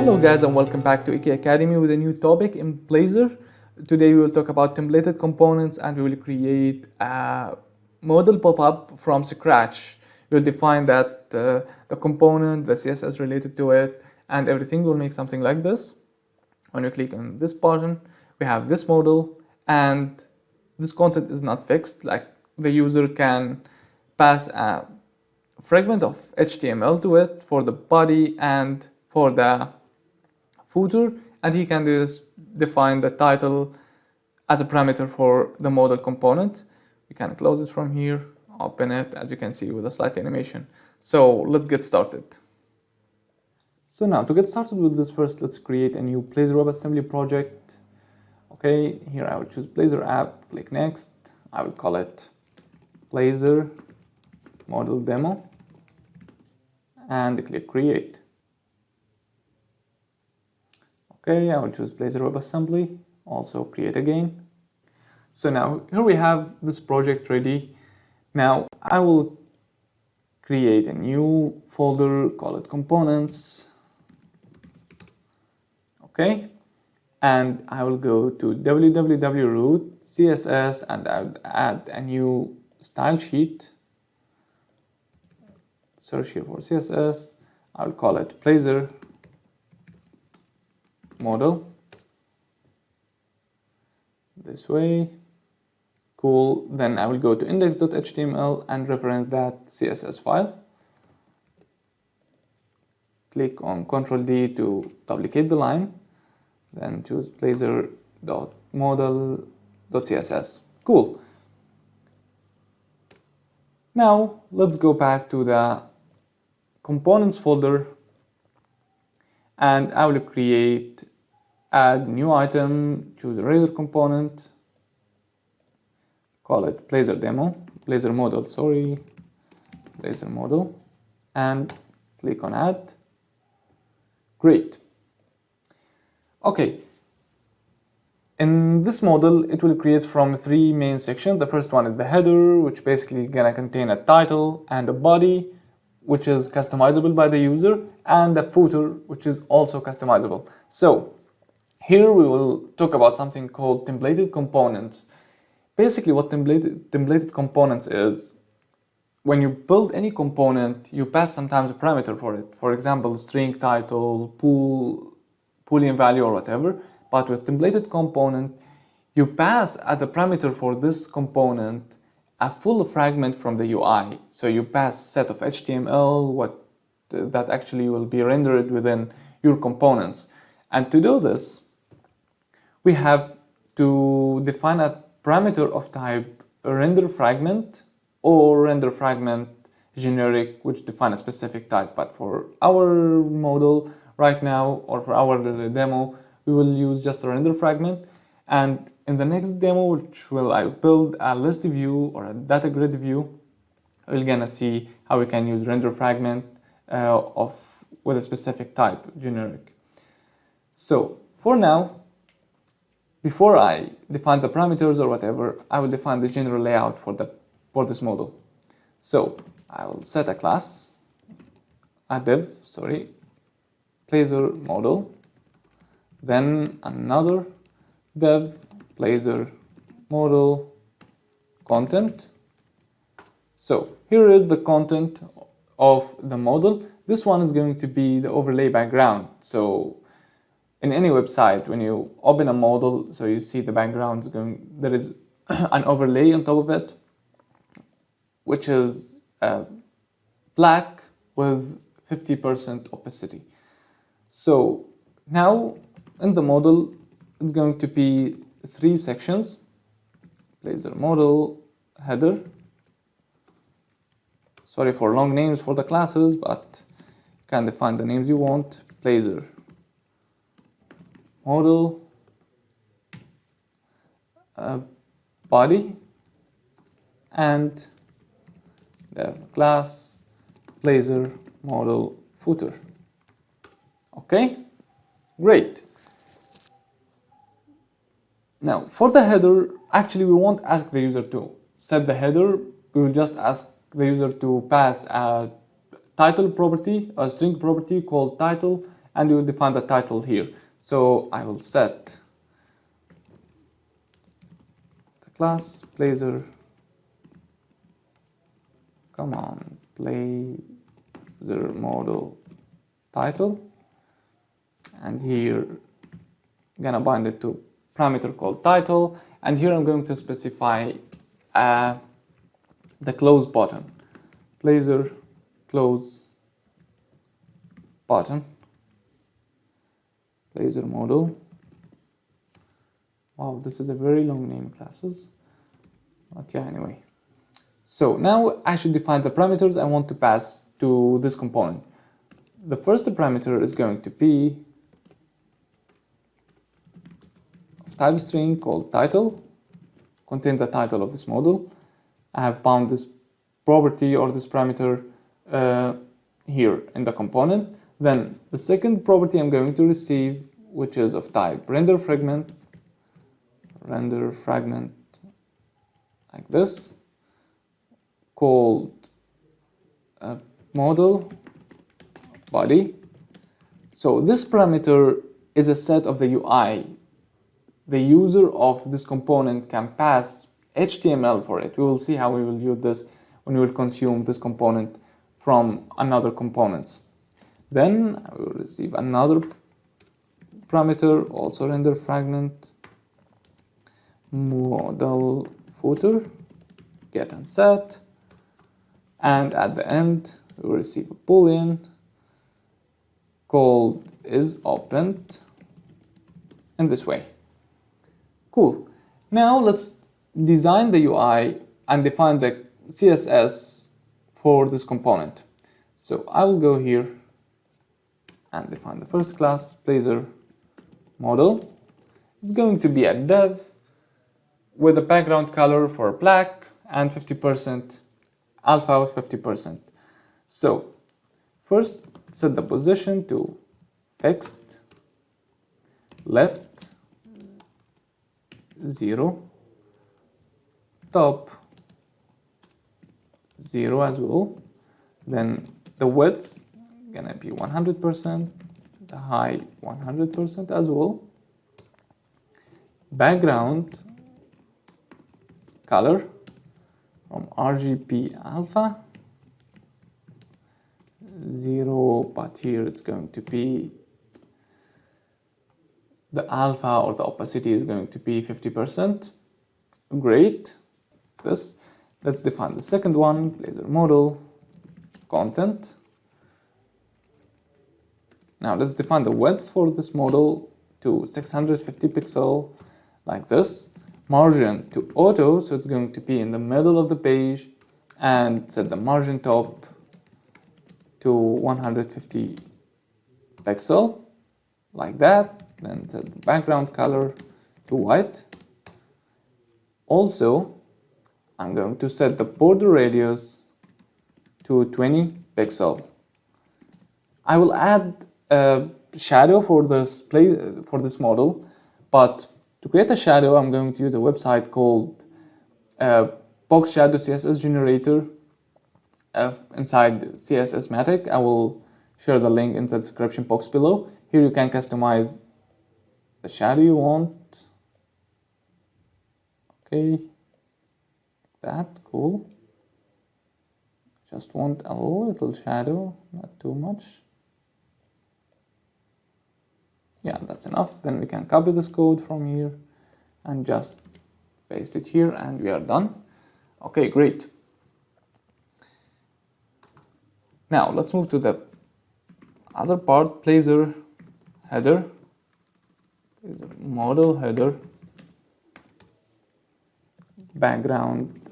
Hello guys, and welcome back to EK Academy with a new topic in Blazor. Today we will talk about templated components and we will create a modal pop-up from scratch. We'll define that the component, the CSS related to it, and everything. Will make something like this. When you click on this button, we have this modal, and this content is not fixed. Like the user can pass a fragment of HTML to it for the body and for the footer, and he can just define the title as a parameter for the modal component. We can close it from here, open it, as you can see with a slight animation. So let's get started. So now to get started with this, first let's create a new Blazor WebAssembly project. Okay, here I will choose Blazor app, click next. I will call it Blazor Modal Demo and click create. Okay, I will choose Blazor WebAssembly, also create again. So now here we have this project ready. Now I will create a new folder, call it components. Okay, and I will go to www.root CSS and I will add a new style sheet. Search here for CSS. I will call it Blazor Modal. This way. Cool. Then I will go to index.html and reference that CSS file. Click on Ctrl D to duplicate the line. Then choose blazor.modal.css. Cool. Now let's go back to the components folder and I will add new item, choose a Razor component, call it Blazor Modal, Blazor Modal, and click on add. Great. Okay. In this model, it will create from three main sections. The first one is the header, which basically gonna contain a title, and a body, which is customizable by the user, and the footer, which is also customizable. So here we will talk about something called templated components. Basically what templated components is, when you build any component, you pass sometimes a parameter for it. For example, string title, Boolean value or whatever. But with templated component, you pass as a parameter for this component a full fragment from the UI. So you pass set of HTML, that actually will be rendered within your components. And to do this, we have to define a parameter of type RenderFragment or RenderFragment generic, which define a specific type. But for our model right now, or for our demo, we will use just a RenderFragment. And in the next demo, which I will build a list view or a data grid view, we're gonna see how we can use RenderFragment with a specific type, generic. So for now, before I define the parameters or whatever, I will define the general layout for this model. So I will set a class, Blazor Modal, then another dev, Blazor Modal content. So here is the content of the model. This one is going to be the overlay background. So in any website, when you open a model, so you see the background there is an overlay on top of it, which is black with 50% opacity. So now in the model, it's going to be three sections: Blazor Modal, header. Sorry for long names for the classes, but you can define the names you want. Blazor Modal, body, and the class Blazor Modal footer. Okay, great. Now for the header, actually we won't ask the user to set the header. We will just ask the user to pass a title property, a string property called title, and we will define the title here. So I will set the class Blazor, come on, Blazor model title, and here I'm gonna bind it to parameter called title, and here I'm going to specify the close button, Blazor close button, Blazor model. Wow, this is a very long name, classes, but yeah, anyway. So now I should define the parameters I want to pass to this component. The first parameter is going to be of type string called title, contain the title of this model. I have bound this property or this parameter here in the component. Then the second property I'm going to receive, which is of type RenderFragment, like this, called model body. So this parameter is a set of the UI. The user of this component can pass HTML for it. We will see how we will use this when we will consume this component from another components. Then I will receive another parameter, also RenderFragment, modal footer, get and set, and at the end we will receive a boolean called isOpened in this way. Cool. Now let's design the UI and define the CSS for this component. So I will go here and define the first class, Blazor model. It's going to be a div with a background color for black and 50% alpha with 50%. So first set the position to fixed, left 0, top 0 as well. Then the width gonna be 100%, the height 100% as well. Background color from RGB alpha 0, but here it's going to be the alpha or the opacity is going to be 50%. Great. Let's define the second one, Blazor model content. Now let's define the width for this model to 650 pixel like this. Margin to auto, so it's going to be in the middle of the page, and set the margin top to 150 pixel like that. Then set the background color to white. Also, I'm going to set the border radius to 20 pixel. I will add a shadow for this model, but to create a shadow, I'm going to use a website called Box Shadow CSS Generator inside CSS-matic. I will share the link in the description box below. Here you can customize the shadow you want. Okay, that cool. Just want a little shadow, not too much. Yeah, that's enough. Then we can copy this code from here and just paste it here, and we are done. Okay, great. Now let's move to the other part, Blazor header, Blazor model header, background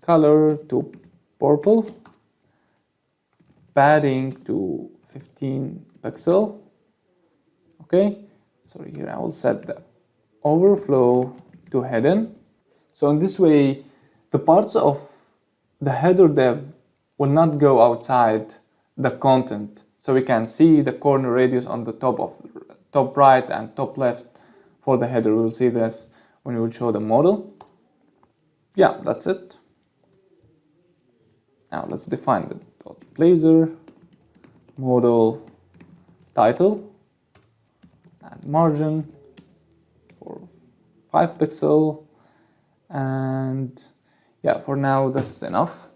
color to purple, padding to 15 pixel. Okay, so here I will set the overflow to hidden. So in this way, the parts of the header div will not go outside the content. So we can see the corner radius on the top right and top left for the header. We will see this when we will show the model. Yeah, that's it. Now let's define the Blazor model title and margin for 5 pixel, and yeah, for now this is enough.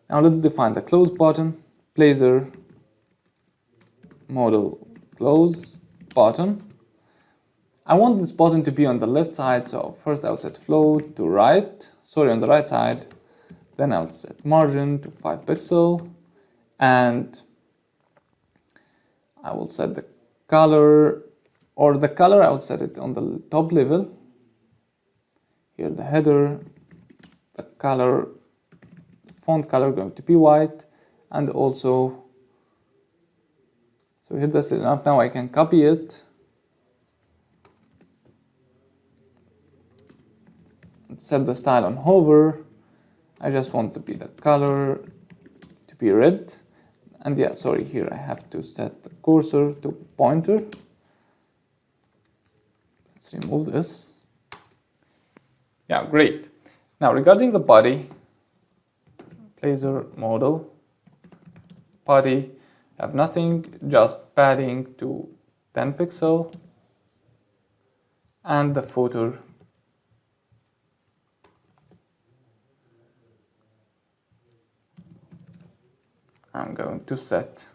Now let's define the close button. Blazor modal close button. I want this button to be on the left side, so first I'll set float to right, on the right side. Then I'll set margin to 5 pixel, and I will set the color, or the color I will set it on the top level. Here the header, the color, the font color going to be white, and also, so here that's enough. Now I can copy it and set the style on hover. I just want to be the color to be red. And yeah, sorry, here I have to set the cursor to pointer. Let's remove this. Yeah, great. Now regarding the body, Blazor modal body, have nothing, just padding to 10 pixel, and the footer I'm going to set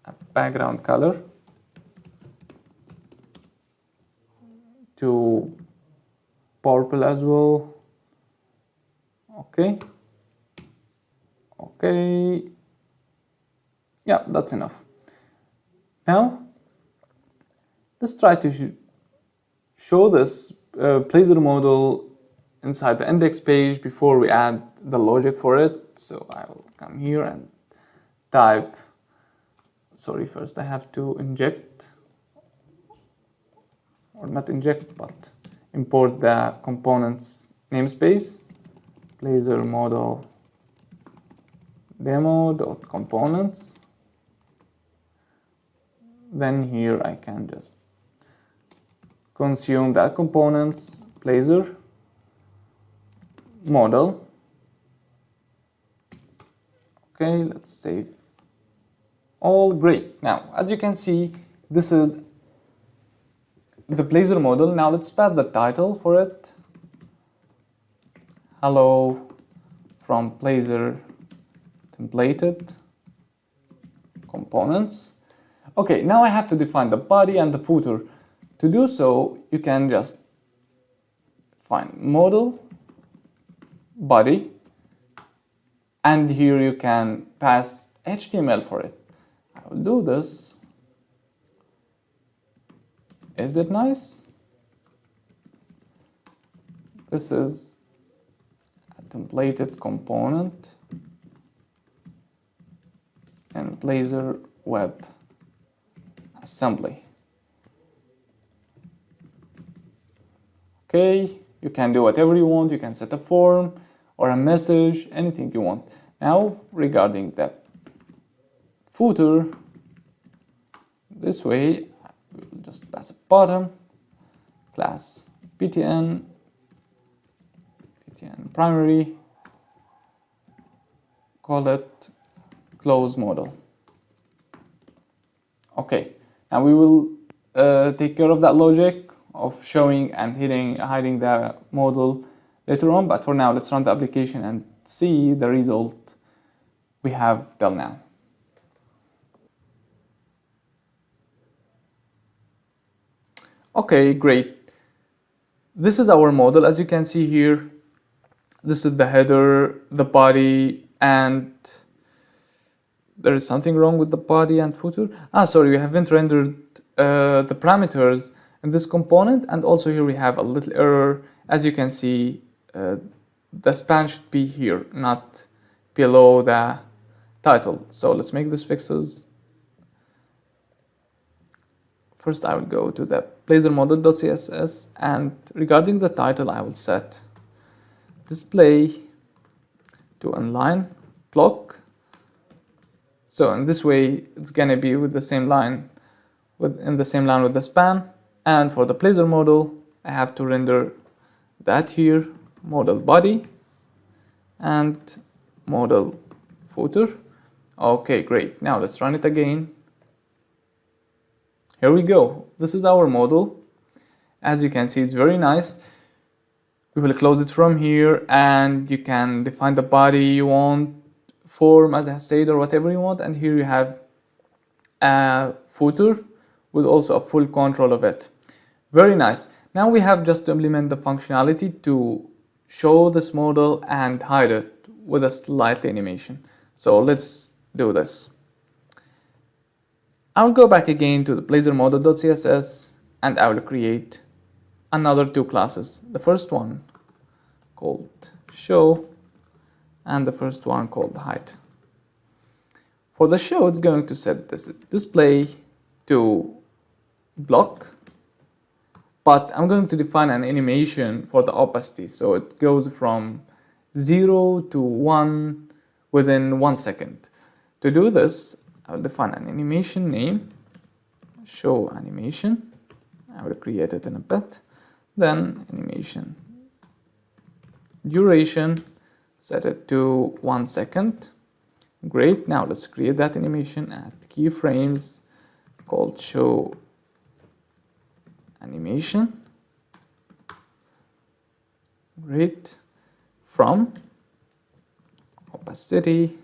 a background color to purple as well. Okay. Yeah, that's enough. Now let's try to show this Blazor model inside the index page before we add the logic for it. So I will come here and type, first I have to inject, or not inject, but import the components namespace, Blazor model demo.components. Then here I can just consume that components, Blazor model. Okay, let's save all. Great. Now, as you can see, this is the Blazor model. Now let's pass the title for it. Hello from Blazor templated components. Okay, now I have to define the body and the footer. To do so, you can just find modal body, and here you can pass HTML for it. I will do this. Is it nice? This is a templated component in Blazor WebAssembly. Okay, you can do whatever you want. You can set a form or a message, anything you want. Now, regarding the footer, this way, we'll just pass a button, class btn primary, call it close model. Okay, now we will take care of that logic of showing and hiding the model later on, but for now let's run the application and see the result we have till now. Okay, great. This is our model. As you can see here, this is the header, the body, and there is something wrong with the body and footer. Sorry, we haven't rendered the parameters in this component, and also here we have a little error. As you can see, the span should be here, not below the title. So let's make these fixes. First, I will go to the Blazor model.css, and regarding the title, I will set display to inline block. So in this way, it's gonna be with the same line, in the same line with the span. And for the Blazor model, I have to render that here, model body and model footer. Okay, great. Now let's run it again. here we go. This is our model. As you can see, it's very nice. We will close it from here, and you can define the body you want, form as I have said, or whatever you want. And here you have a footer with also a full control of it. Very nice. Now we have just to implement the functionality to show this model and hide it with a slightly animation. So let's do this. I'll go back again to the Blazor model.css, and I will create another two classes. The first one called show, and the first one called hide. For the show, it's going to set this display to block, but I'm going to define an animation for the opacity, so it goes from 0 to 1 within 1 second. To do this, I'll define an animation name, show animation. I will create it in a bit. Then animation duration, set it to 1 second. Great. Now let's create that animation at keyframes called show animation. Great. From opacity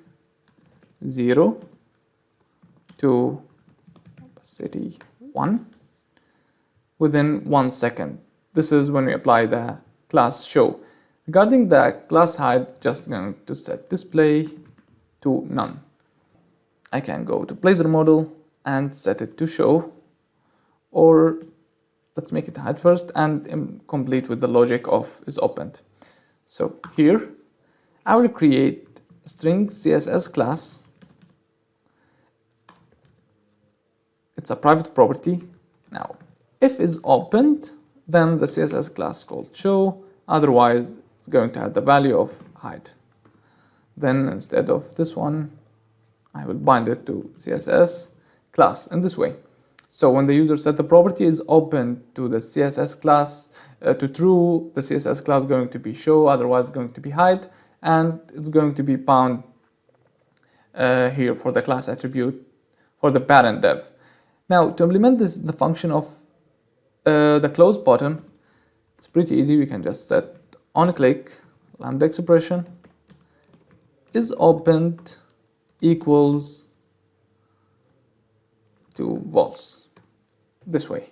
0 to opacity 1 within 1 second. This is when we apply the class show. Regarding the class hide, just going to set display to none. I can go to Blazor model and set it to show, or let's make it hide first and complete with the logic of is opened. So here I will create a string CSS class. It's a private property. Now if is opened, then the CSS class called show, otherwise it's going to have the value of hide. Then instead of this one, I will bind it to CSS class in this way. So when the user set the property is open to the CSS class to true, the CSS class is going to be show, otherwise it's going to be hide, and it's going to be bound here for the class attribute for the parent dev. Now to implement this, the function of the close button, it's pretty easy. We can just set on click lambda expression is opened equals to false, this way.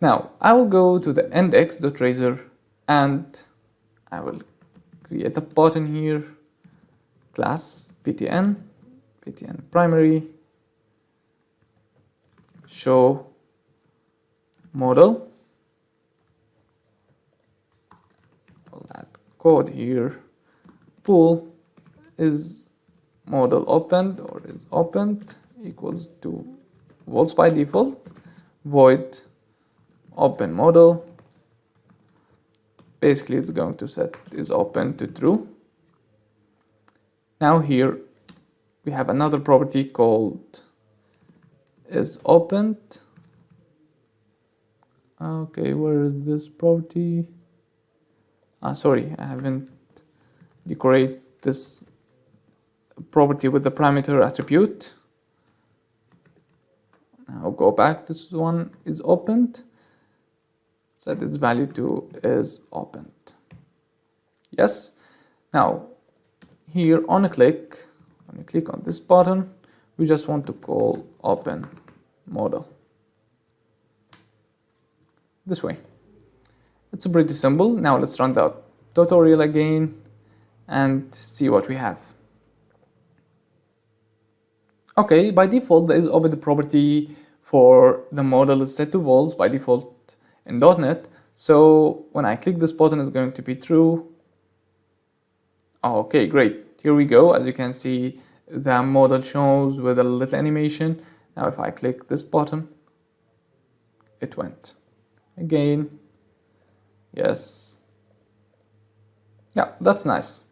Now I will go to the index.razor and I will create a button here, class ptn primary show model. All that code here, pool is model opened or is opened equals to false by default, void open model. Basically it's going to set is open to true. Now here we have another property called is opened. Okay, where is this property? Sorry, I haven't decorated this property with the parameter attribute. Now go back, this one is opened, set its value to is opened. Yes. Now here on a click, when you click on this button, we just want to call open model this way. It's pretty simple. Now let's run the tutorial again and see what we have. Okay, by default there is open property for the model is set to false by default in .NET. So when I click this button, it's going to be true. Okay, great. Here we go. As you can see, the model shows with a little animation. Now if I click this button, it went. Again, yes. Yeah, that's nice.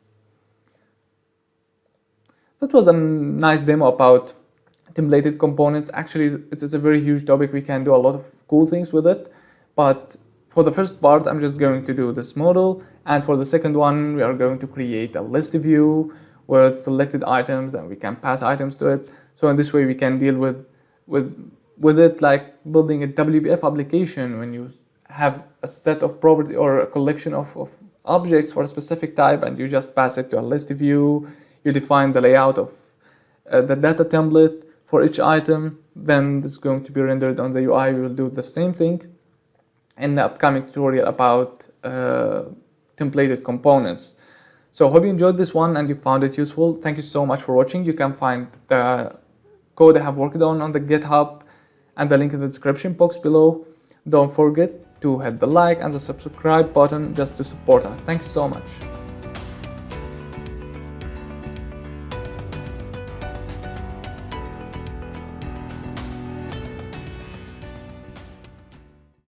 That was a nice demo about templated components. Actually, it's a very huge topic. We can do a lot of cool things with it. But for the first part, I'm just going to do this model. And for the second one, we are going to create a list view with selected items and we can pass items to it. So in this way, we can deal with it like building a WPF application when you have a set of property or a collection of objects for a specific type, and you just pass it to a list view. You define the layout of the data template for each item. Then this is going to be rendered on the UI. We will do the same thing in the upcoming tutorial about templated components. So I hope you enjoyed this one and you found it useful. Thank you so much for watching. You can find the code I have worked on the GitHub and the link in the description box below. Don't forget to hit the like and the subscribe button just to support us. Thank you so much.